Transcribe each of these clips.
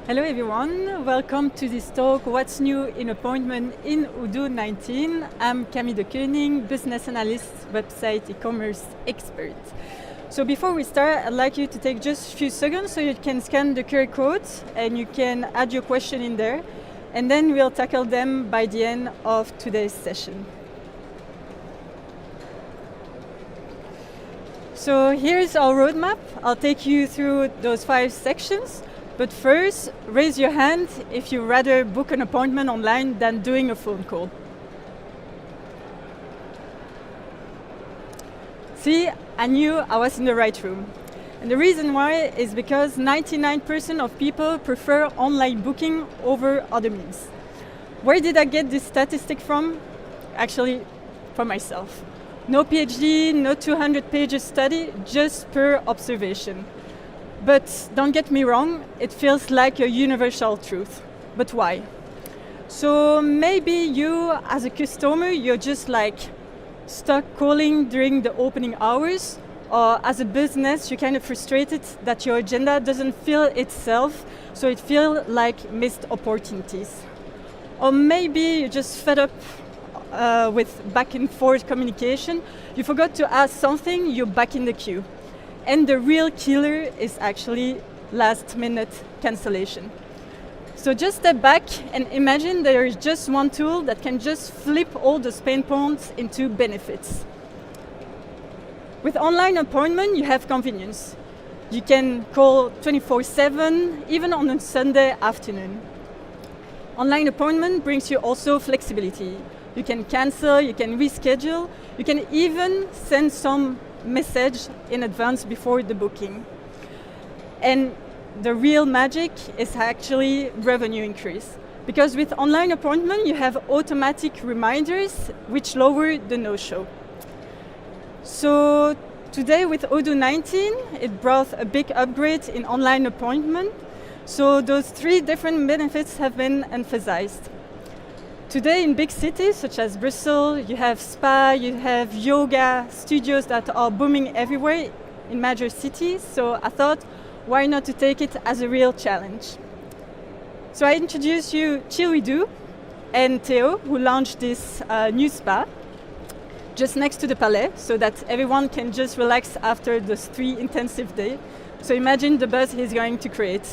Hello everyone, welcome to this talk, What's New in Appointment in Odoo 19. I'm Camille de Koning, business analyst, website e-commerce expert. So before we start, I'd like you to take just a few seconds so you can scan the QR code and you can add your question in there, and then we'll tackle them by the end of today's session. So here's our roadmap. I'll take you through those 5 sections. But first, raise your hand if you'd rather book an appointment online than doing a phone call. See, I knew I was in the right room. And the reason why is because 99% of people prefer online booking over other means. Where did I get this statistic from? Actually, from myself. No PhD, no 200 pages study, just per observation. But don't get me wrong, it feels like a universal truth. But why? So maybe you, as a customer, you're just like stuck calling during the opening hours, or as a business, you're kind of frustrated that your agenda doesn't fill itself, so it feels like missed opportunities. Or maybe you're just fed up with back and forth communication, you forgot to ask something, you're back in the queue. And the real killer is actually last-minute cancellation. So just step back and imagine there is just one tool that can just flip all those pain points into benefits. With online appointment, you have convenience. You can call 24/7, even on a Sunday afternoon. Online appointment brings you also flexibility. You can cancel, you can reschedule, you can even send some message in advance before the booking. And the real magic is actually revenue increase. Because with online appointment, you have automatic reminders which lower the no-show. So today with Odoo 19, it brought a big upgrade in online appointment. So those 3 different benefits have been emphasized. Today in big cities such as Brussels, you have spa, you have yoga studios that are booming everywhere in major cities. So I thought, why not to take it as a real challenge? So I introduce you Chill We Do and Theo, who launched this new spa just next to the Palais, so that everyone can just relax after those 3 intensive days. So imagine the buzz he's going to create.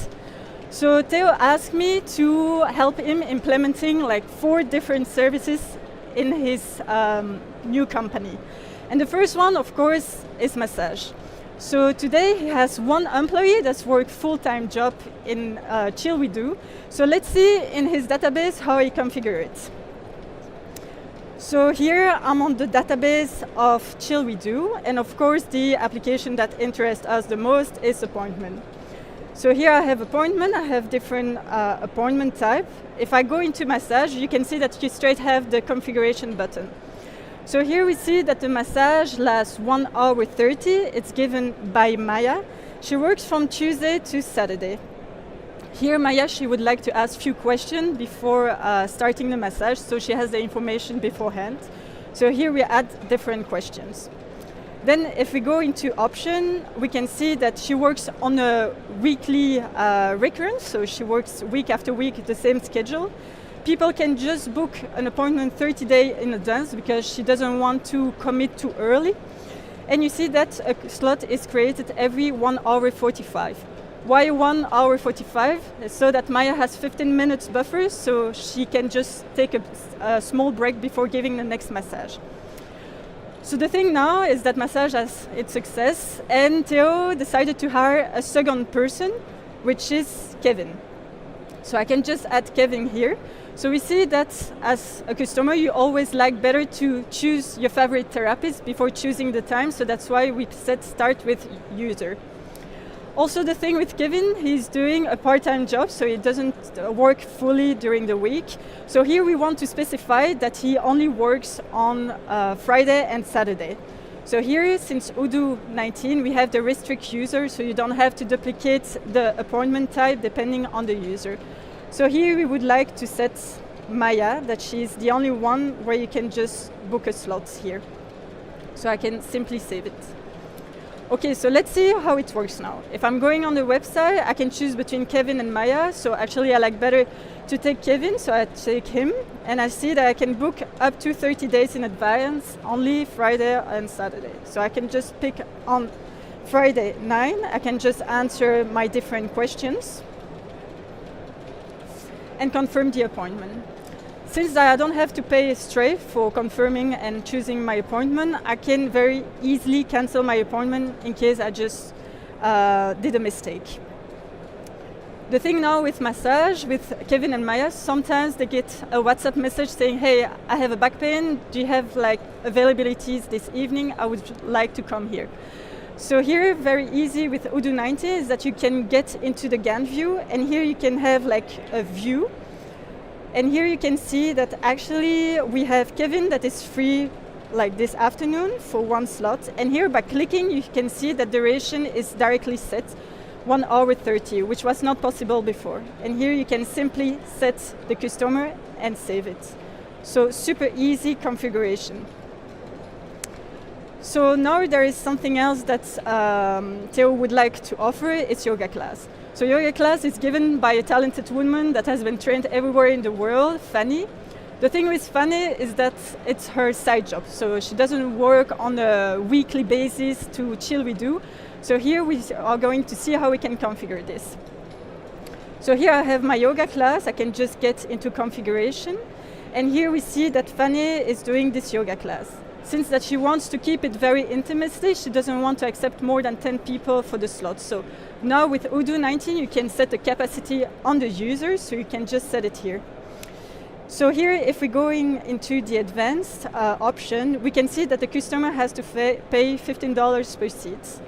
So Theo asked me to help him implementing like 4 different services in his new company. And the first one, of course, is massage. So today he has 1 employee that's worked full-time job in Chill We Do. So let's see in his database how he configures it. So here I'm on the database of Chill We Do, and of course the application that interests us the most is appointment. So here I have appointment, I have different appointment type. If I go into massage, you can see that you straight have the configuration button. So here we see that the massage lasts 1 hour 30. It's given by Maya. She works from Tuesday to Saturday. Here Maya, she would like to ask a few questions before starting the massage, so she has the information beforehand. So here we add different questions. Then if we go into option, we can see that she works on a weekly recurrence, so she works week after week the same schedule. People can just book an appointment 30 days in advance because she doesn't want to commit too early. And you see that a slot is created every 1 hour 45. Why 1 hour 45? So that Maya has 15 minutes buffer, so she can just take a small break before giving the next massage. So the thing now is that massage has its success, and Theo decided to hire a second person, which is Kevin. So I can just add Kevin here. So we see that as a customer, you always like better to choose your favorite therapist before choosing the time, so that's why we start with user. Also the thing with Kevin, he's doing a part-time job, so he doesn't work fully during the week. So here we want to specify that he only works on Friday and Saturday. So here, since Odoo 19, we have the restrict user, so you don't have to duplicate the appointment type depending on the user. So here we would like to set Maya, that she's the only one where you can just book a slot here. So I can simply save it. Okay, so let's see how it works now. If I'm going on the website, I can choose between Kevin and Maya. So actually I like better to take Kevin, so I take him. And I see that I can book up to 30 days in advance, only Friday and Saturday. So I can just pick on Friday 9, I can just answer my different questions and confirm the appointment. Since I don't have to pay straight for confirming and choosing my appointment, I can very easily cancel my appointment in case I just did a mistake. The thing now with massage, with Kevin and Maya, sometimes they get a WhatsApp message saying, hey, I have a back pain, do you have like availabilities this evening? I would like to come here. So here, very easy with Odoo 90 is that you can get into the Gantt view, and here you can have like a view. And here you can see that actually we have Kevin that is free like this afternoon for one slot. And here by clicking, you can see that duration is directly set, 1 hour 30, which was not possible before. And here you can simply set the customer and save it. So super easy configuration. So now there is something else that Theo would like to offer, it's yoga class. So yoga class is given by a talented woman that has been trained everywhere in the world, Fanny. The thing with Fanny is that it's her side job. So she doesn't work on a weekly basis to chill with you. So here we are going to see how we can configure this. So here I have my yoga class. I can just get into configuration. And here we see that Fanny is doing this yoga class. Since that she wants to keep it very intimately, she doesn't want to accept more than 10 people for the slot. So now with Odoo 19, you can set the capacity on the user, so you can just set it here. So here, if we're going into the advanced option, we can see that the customer has to pay $15 per seat.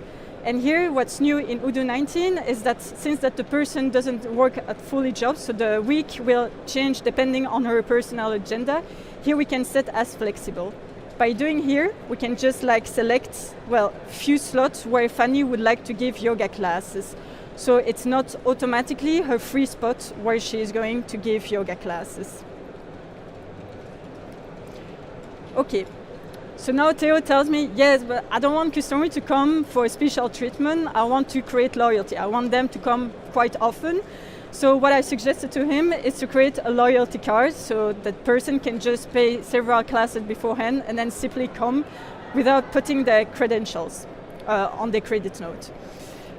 And here, what's new in Odoo 19 is that since that the person doesn't work at fully job, so the week will change depending on her personal agenda, here we can set as flexible. By doing here, we can just like select, well, few slots where Fanny would like to give yoga classes. So it's not automatically her free spot where she is going to give yoga classes. Okay, so now Theo tells me, yes, but I don't want customers to come for a special treatment. I want to create loyalty. I want them to come quite often. So what I suggested to him is to create a loyalty card so that person can just pay several classes beforehand and then simply come without putting their credentials on the credit note.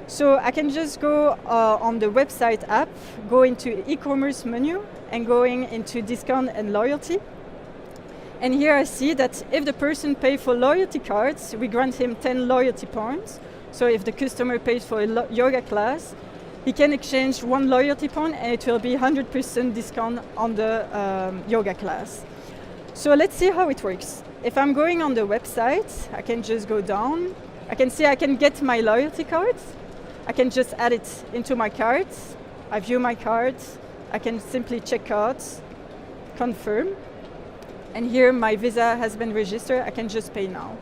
So I can just go on the website app, go into e-commerce menu and going into discount and loyalty. And here I see that if the person pays for loyalty cards, we grant him 10 loyalty points. So if the customer pays for a yoga class, he can exchange 1 loyalty point and it will be 100% discount on the yoga class. So let's see how it works. If I'm going on the website, I can just go down. I can see I can get my loyalty cards. I can just add it into my cards. I view my cards. I can simply check out, confirm. And here my visa has been registered. I can just pay now.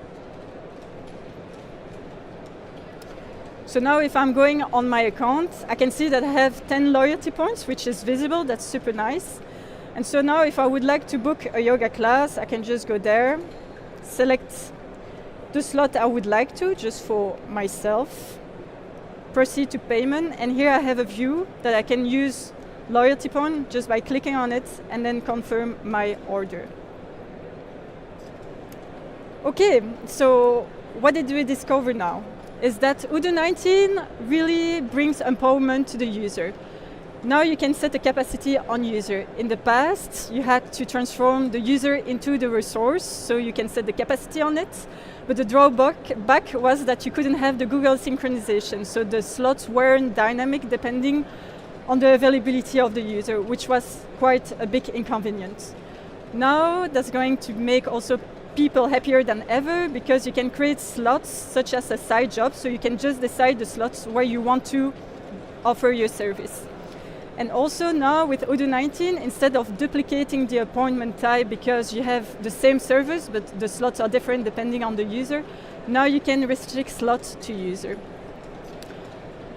So now if I'm going on my account, I can see that I have 10 loyalty points, which is visible. That's super nice. And so now if I would like to book a yoga class, I can just go there, select the slot I would like to, just for myself, proceed to payment. And here I have a view that I can use loyalty point just by clicking on it and then confirm my order. Okay, so what did we discover now? Is that Odoo 19 really brings empowerment to the user. Now you can set a capacity on user. In the past, you had to transform the user into the resource, so you can set the capacity on it. But the drawback was that you couldn't have the Google synchronization, so the slots weren't dynamic depending on the availability of the user, which was quite a big inconvenience. Now that's going to make also people happier than ever because you can create slots such as a side job, so you can just decide the slots where you want to offer your service. And also now with Odoo 19, instead of duplicating the appointment type because you have the same service but the slots are different depending on the user, now you can restrict slots to user.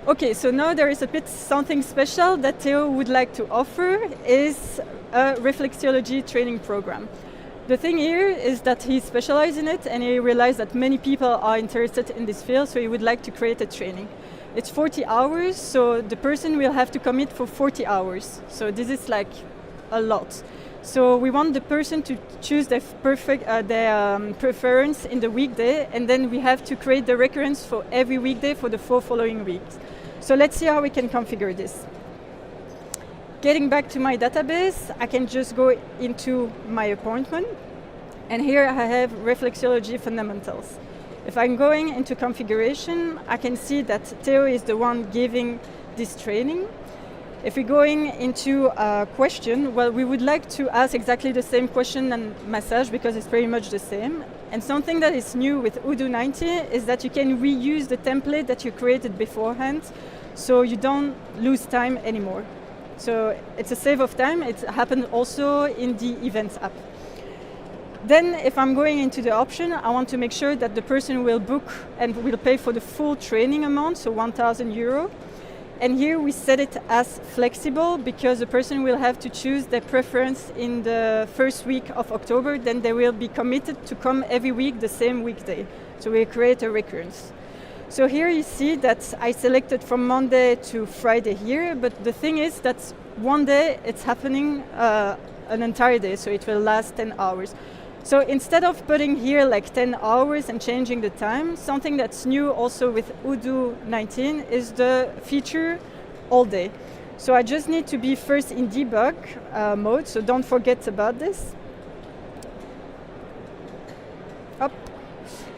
Okay, so now there is a bit something special that Theo would like to offer is a Reflexology training program. The thing here is that he specialized in it and he realized that many people are interested in this field, so he would like to create a training. It's 40 hours, so the person will have to commit for 40 hours. So this is like a lot. So we want the person to choose their preference in the weekday, and then we have to create the recurrence for every weekday for the 4 following weeks. So let's see how we can configure this. Getting back to my database, I can just go into my appointment, and here I have Reflexology fundamentals. If I'm going into configuration, I can see that Theo is the one giving this training. If we're going into a question, well, we would like to ask exactly the same question and massage because it's pretty much the same. And something that is new with Odoo 90 is that you can reuse the template that you created beforehand, so you don't lose time anymore. So it's a save of time. It happened also in the Events app. Then if I'm going into the option, I want to make sure that the person will book and will pay for the full training amount, so 1,000 euro. And here we set it as flexible because the person will have to choose their preference in the first week of October, then they will be committed to come every week the same weekday. So we create a recurrence. So here you see that I selected from Monday to Friday here, but the thing is that one day it's happening an entire day, so it will last 10 hours. So instead of putting here like 10 hours and changing the time, something that's new also with Odoo 19 is the feature all day. So I just need to be first in debug mode, so don't forget about this. Up.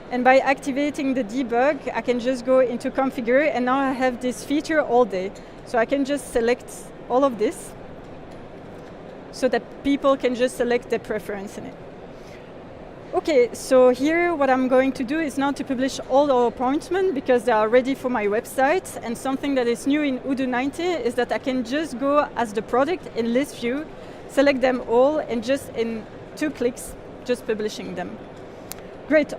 And by activating the debug, I can just go into configure, and now I have this feature all day. So I can just select all of this so that people can just select their preference in it. Okay, so here what I'm going to do is now to publish all our appointments because they are ready for my website. And something that is new in Odoo 90 is that I can just go as the product in list view, select them all, and just in 2 clicks, just publishing them. Great.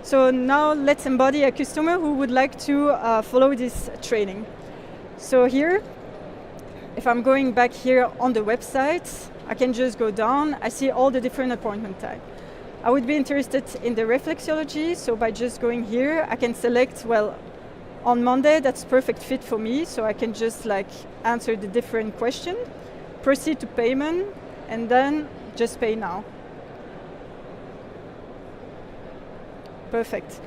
So now let's embody a customer who would like to follow this training. So here, if I'm going back here on the website, I can just go down. I see all the different appointment types. I would be interested in the reflexology, so by just going here, I can select, well, on Monday, that's perfect fit for me, so I can just like answer the different question, proceed to payment, and then just pay now. Perfect.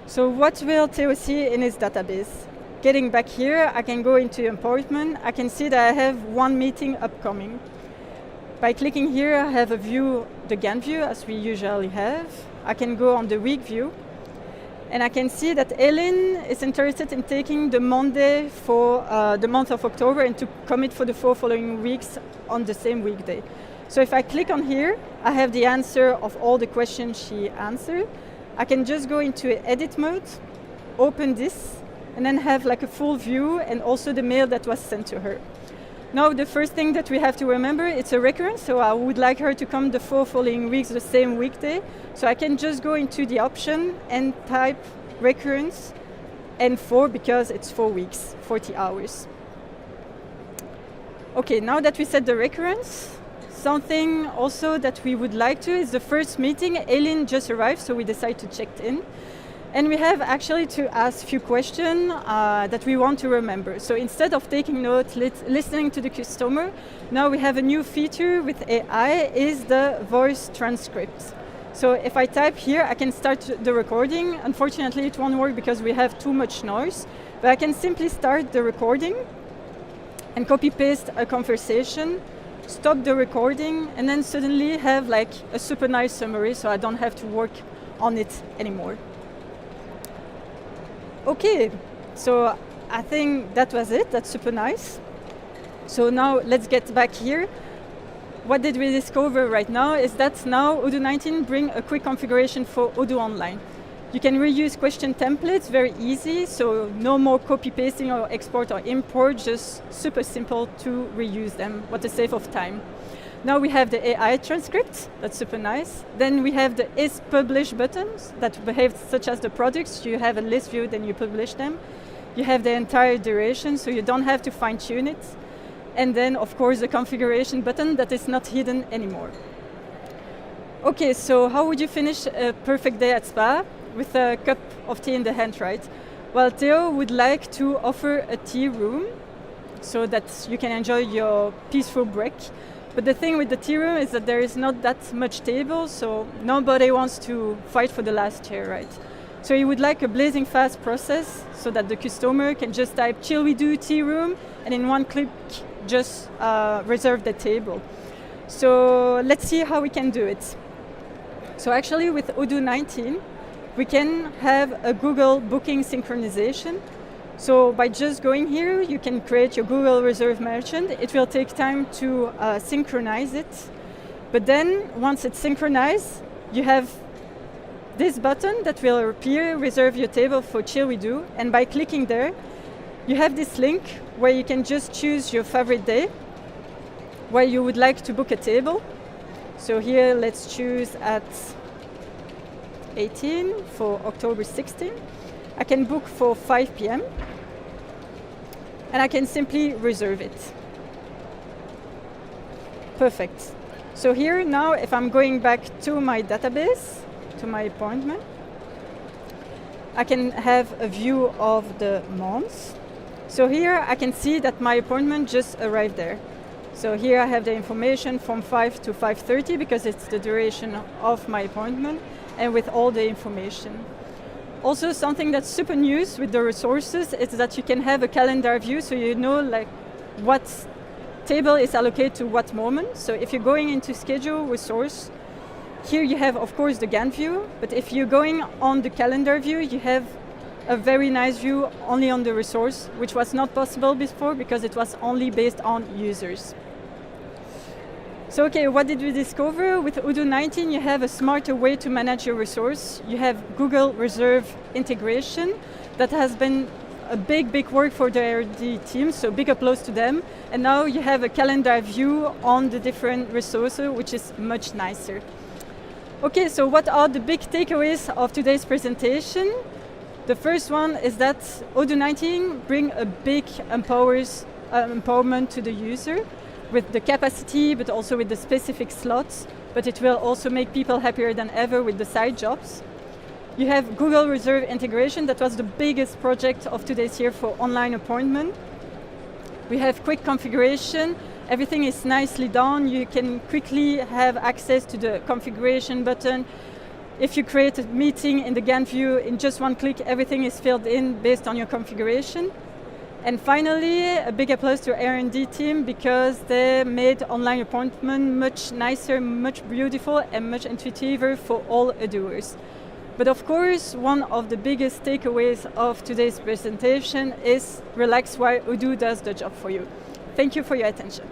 So what will Theo see in his database? Getting back here, I can go into appointment. I can see that I have 1 meeting upcoming. By clicking here, I have a view, the Gantt view, as we usually have. I can go on the week view, and I can see that Ellen is interested in taking the Monday for the month of October and to commit for the 4 following weeks on the same weekday. So if I click on here, I have the answer of all the questions she answered. I can just go into edit mode, open this, and then have like a full view and also the mail that was sent to her. Now the first thing that we have to remember, it's a recurrence, so I would like her to come the 4 following weeks the same weekday. So I can just go into the option and type recurrence and 4 because it's 4 weeks, 40 hours. Okay, now that we set the recurrence, something also that we would like to is the first meeting. Aileen just arrived, so we decided to check in. And we have actually to ask a few questions that we want to remember. So instead of taking notes, listening to the customer, now we have a new feature with AI, is the voice transcript. So if I type here, I can start the recording. Unfortunately, it won't work because we have too much noise, but I can simply start the recording and copy paste a conversation, stop the recording, and then suddenly have like a super nice summary, so I don't have to work on it anymore. Okay, so I think that was it. That's super nice. So now let's get back here. What did we discover right now is that now Odoo 19 bring a quick configuration for Odoo Online. You can reuse question templates very easy, so no more copy pasting or export or import, just super simple to reuse them. What a save of time. Now we have the AI transcript, that's super nice. Then we have the is publish buttons that behave such as the products. You have a list view, then you publish them. You have the entire duration, so you don't have to fine tune it. And then of course the configuration button that is not hidden anymore. Okay, so how would you finish a perfect day at spa? With a cup of tea in the hand, right? Well, Theo would like to offer a tea room so that you can enjoy your peaceful break. But the thing with the tea room is that there is not that much table, so nobody wants to fight for the last chair, right? So he would like a blazing fast process so that the customer can just type "Chill we do tea room" and in one click just reserve the table. So let's see how we can do it. So actually with Odoo 19, we can have a Google booking synchronization. So by just going here, you can create your Google Reserve merchant. It will take time to synchronize it. But then once it's synchronized, you have this button that will appear, reserve your table for Chill We Do. And by clicking there, you have this link where you can just choose your favorite day, where you would like to book a table. So here, let's choose at 18 for October 16. I can book for 5 p.m. and I can simply reserve it. Perfect. So here now, if I'm going back to my database, to my appointment, I can have a view of the months. So here I can see that my appointment just arrived there. So here I have the information from 5 to 5:30 because it's the duration of my appointment and with all the information. Also something that's super new with the resources is that you can have a calendar view so you know like what table is allocated to what moment. So if you're going into schedule resource, here you have of course the Gantt view, but if you're going on the calendar view, you have a very nice view only on the resource, which was not possible before because it was only based on users. So okay, what did we discover? With Odoo 19, you have a smarter way to manage your resource. You have Google Reserve integration that has been a big work for the R&D team, so big applause to them. And now you have a calendar view on the different resources, which is much nicer. Okay, so what are the big takeaways of today's presentation? The first one is that Odoo 19 bring a big empowerment to the user with the capacity, but also with the specific slots, but it will also make people happier than ever with the side jobs. You have Google Reserve integration, that was the biggest project of today's year for online appointment. We have quick configuration, everything is nicely done, you can quickly have access to the configuration button. If you create a meeting in the Gantt view, in just one click, everything is filled in based on your configuration. And finally, a big applause to R&D team because they made online appointment much nicer, much beautiful, and much intuitive for all Odooers. But of course, one of the biggest takeaways of today's presentation is relax while Odoo does the job for you. Thank you for your attention.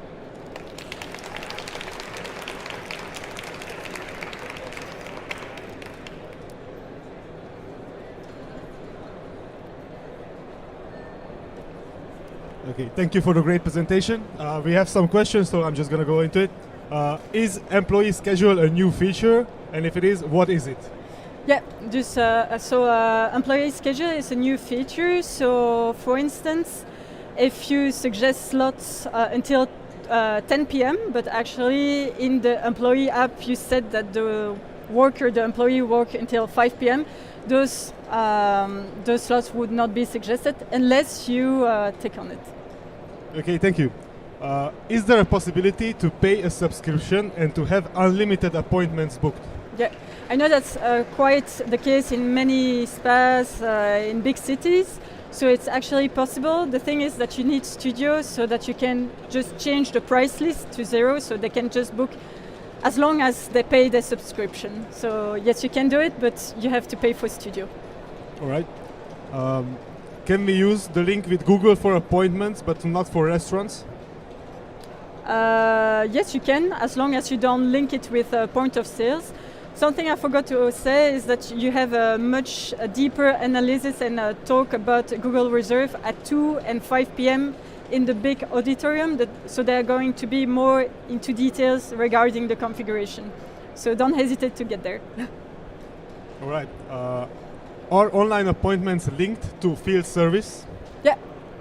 Okay, thank you for the great presentation. We have some questions, so I'm just going to go into it. Is employee schedule a new feature? And if it is, what is it? Yeah, employee schedule is a new feature. So for instance, if you suggest slots until 10 p.m., but actually in the employee app you said that the employee work until 5 p.m., those slots would not be suggested unless you tick on it. Okay, thank you. Is there a possibility to pay a subscription and to have unlimited appointments booked? Yeah, I know that's quite the case in many spas in big cities. So it's actually possible. The thing is that you need studios so that you can just change the price list to 0, so they can just book as long as they pay their subscription. So yes, you can do it, but you have to pay for studio. All right. Can we use the link with Google for appointments, but not for restaurants? Yes, you can, as long as you don't link it with a point of sales. Something I forgot to say is that you have a much deeper analysis and a talk about Google Reserve at 2 and 5 p.m. in the big auditorium, so they're going to be more into details regarding the configuration. So don't hesitate to get there. All right. Are online appointments linked to field service?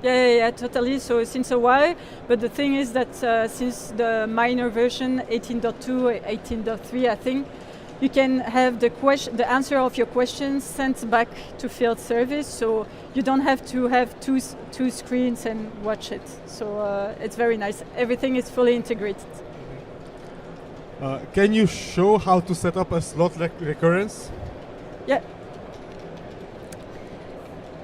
Yeah, totally. So since a while, but the thing is that since the minor version 18.2, 18.3, I think, you can have the answer of your questions sent back to field service, so you don't have to have two screens and watch it. So it's very nice. Everything is fully integrated. Can you show how to set up a slot recurrence? Yeah.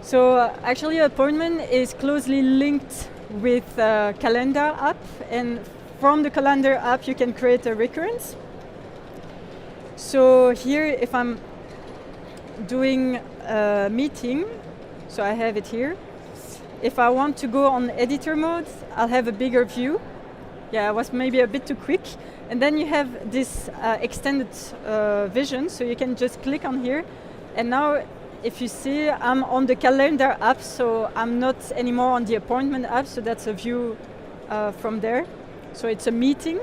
So actually, appointment is closely linked with calendar app, and from the calendar app you can create a recurrence. So here, if I'm doing a meeting, so I have it here. If I want to go on editor mode, I'll have a bigger view. Yeah, I was maybe a bit too quick. And then you have this extended vision, so you can just click on here. And now, if you see, I'm on the calendar app, so I'm not anymore on the appointment app, so that's a view from there. So it's a meeting.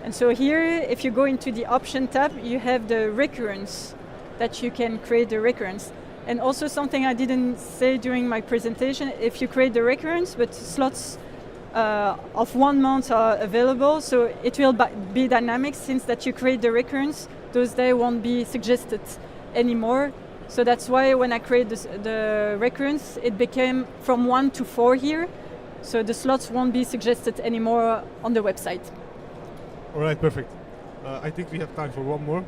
And so here, if you go into the option tab, you have the recurrence, that you can create the recurrence. And also something I didn't say during my presentation, if you create the recurrence, but slots of 1 month are available, so it will be dynamic. Since that you create the recurrence, those days won't be suggested anymore. So that's why when I create the recurrence, it became from 1 to 4 here. So the slots won't be suggested anymore on the website. All right, perfect. I think we have time for one more.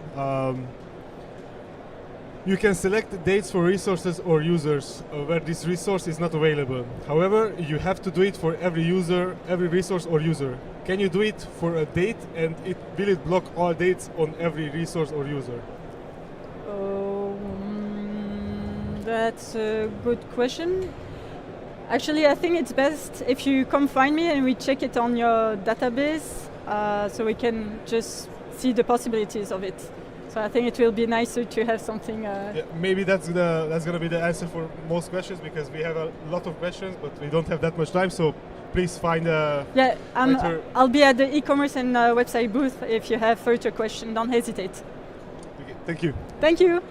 You can select dates for resources or users where this resource is not available. However, you have to do it for every user, every resource or user. Can you do it for a date, and will it block all dates on every resource or user? That's a good question. Actually, I think it's best if you come find me and we check it on your database, so we can just see the possibilities of it. So I think it will be nicer to have something. Yeah, maybe that's gonna be the answer for most questions, because we have a lot of questions, but we don't have that much time. So please find a. Yeah, I'll be at the e-commerce and website booth if you have further questions. Don't hesitate. Okay, thank you. Thank you.